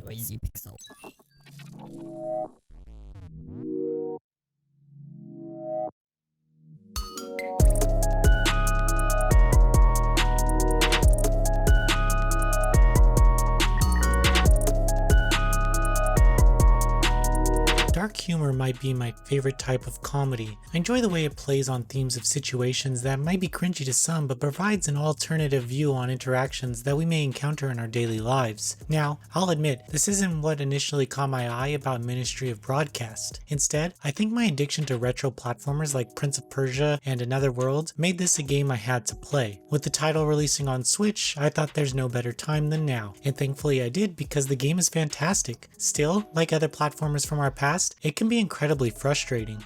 Noisy Pixel. Dark humor might be my favorite type of comedy. I enjoy the way it plays on themes of situations that might be cringy to some, but provides an alternative view on interactions that we may encounter in our daily lives. Now, I'll admit, this isn't what initially caught my eye about Ministry of Broadcast. Instead, I think my addiction to retro platformers like Prince of Persia and Another World made this a game I had to play. With the title releasing on Switch, I thought there's no better time than now, and thankfully I did because the game is fantastic. Still, like other platformers from our past, it can be incredibly frustrating.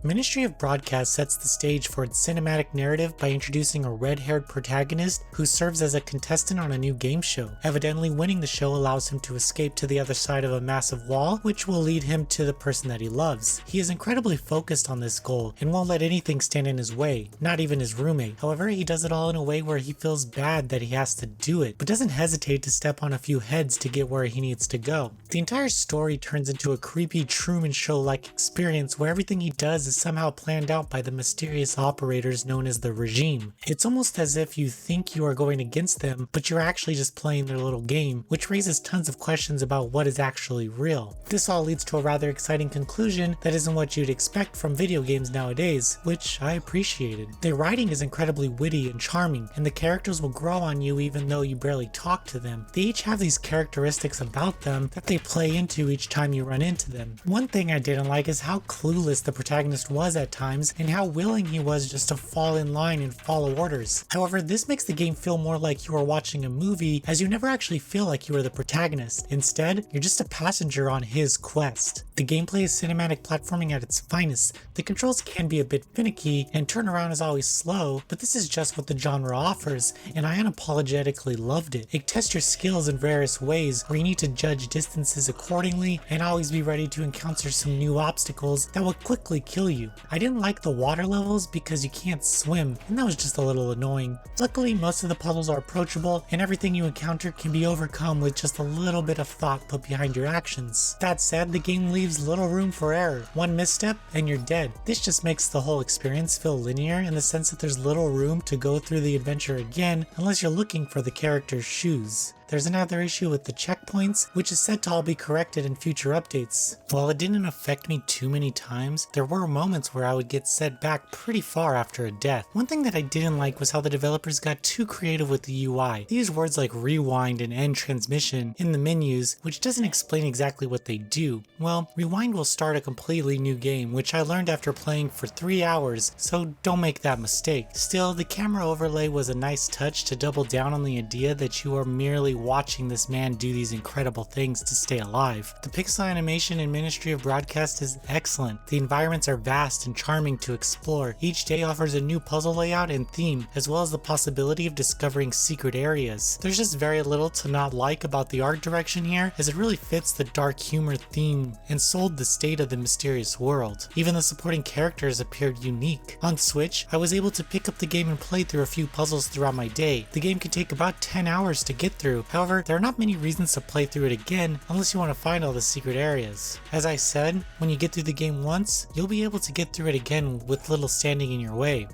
Ministry of Broadcast sets the stage for its cinematic narrative by introducing a red-haired protagonist who serves as a contestant on a new game show. Evidently, winning the show allows him to escape to the other side of a massive wall, which will lead him to the person that he loves. He is incredibly focused on this goal and won't let anything stand in his way, not even his roommate. However, he does it all in a way where he feels bad that he has to do it, but doesn't hesitate to step on a few heads to get where he needs to go. The entire story turns into a creepy Truman Show-like experience where everything he does is somehow planned out by the mysterious operators known as the regime. It's almost as if you think you are going against them, but you're actually just playing their little game, which raises tons of questions about what is actually real. This all leads to a rather exciting conclusion that isn't what you'd expect from video games nowadays, which I appreciated. The writing is incredibly witty and charming, and the characters will grow on you even though you barely talk to them. They each have these characteristics about them that they play into each time you run into them. One thing I didn't like is how clueless the protagonist was at times and how willing he was just to fall in line and follow orders. However, this makes the game feel more like you are watching a movie, as you never actually feel like you are the protagonist. Instead, you're just a passenger on his quest. The gameplay is cinematic platforming at its finest. The controls can be a bit finicky and turnaround is always slow, but this is just what the genre offers, and I unapologetically loved it. It tests your skills in various ways where you need to judge distances accordingly and always be ready to encounter some new obstacles that will quickly kill you. I didn't like the water levels because you can't swim, and that was just a little annoying. Luckily, most of the puzzles are approachable, and everything you encounter can be overcome with just a little bit of thought put behind your actions. That said, the game leaves little room for error. One misstep, and you're dead. This just makes the whole experience feel linear in the sense that there's little room to go through the adventure again unless you're looking for the character's shoes. There's another issue with the checkpoints, which is said to all be corrected in future updates. While it didn't affect me too many times, there were moments where I would get set back pretty far after a death. One thing that I didn't like was how the developers got too creative with the UI. They use words like rewind and end transmission in the menus, which doesn't explain exactly what they do. Well, rewind will start a completely new game, which I learned after playing for 3 hours, so don't make that mistake. Still, the camera overlay was a nice touch to double down on the idea that you are merely watching this man do these incredible things to stay alive. The pixel animation in Ministry of Broadcast is excellent. The environments are vast and charming to explore. Each day offers a new puzzle layout and theme, as well as the possibility of discovering secret areas. There's just very little to not like about the art direction here, as it really fits the dark humor theme and sold the state of the mysterious world. Even the supporting characters appeared unique. On Switch, I was able to pick up the game and play through a few puzzles throughout my day. The game can take about 10 hours to get through. However, there are not many reasons to play through it again unless you want to find all the secret areas. As I said, when you get through the game once, you'll be able to get through it again with little standing in your way.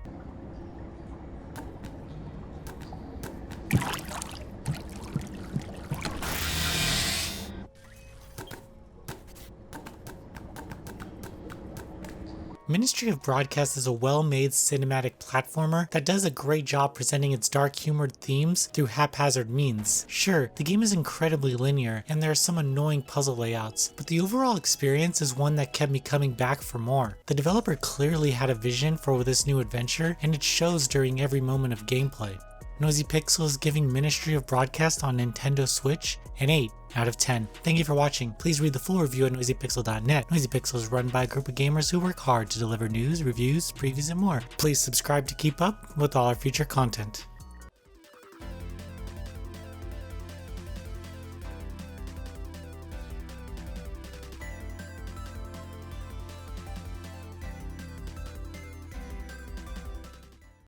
Ministry of Broadcast is a well-made cinematic platformer that does a great job presenting its dark humored themes through haphazard means. Sure, the game is incredibly linear and there are some annoying puzzle layouts, but the overall experience is one that kept me coming back for more. The developer clearly had a vision for this new adventure, and it shows during every moment of gameplay. Noisy Pixel is giving Ministry of Broadcast on Nintendo Switch an 8 out of 10. Thank you for watching. Please read the full review at noisypixel.net. Noisy Pixel is run by a group of gamers who work hard to deliver news, reviews, previews, and more. Please subscribe to keep up with all our future content.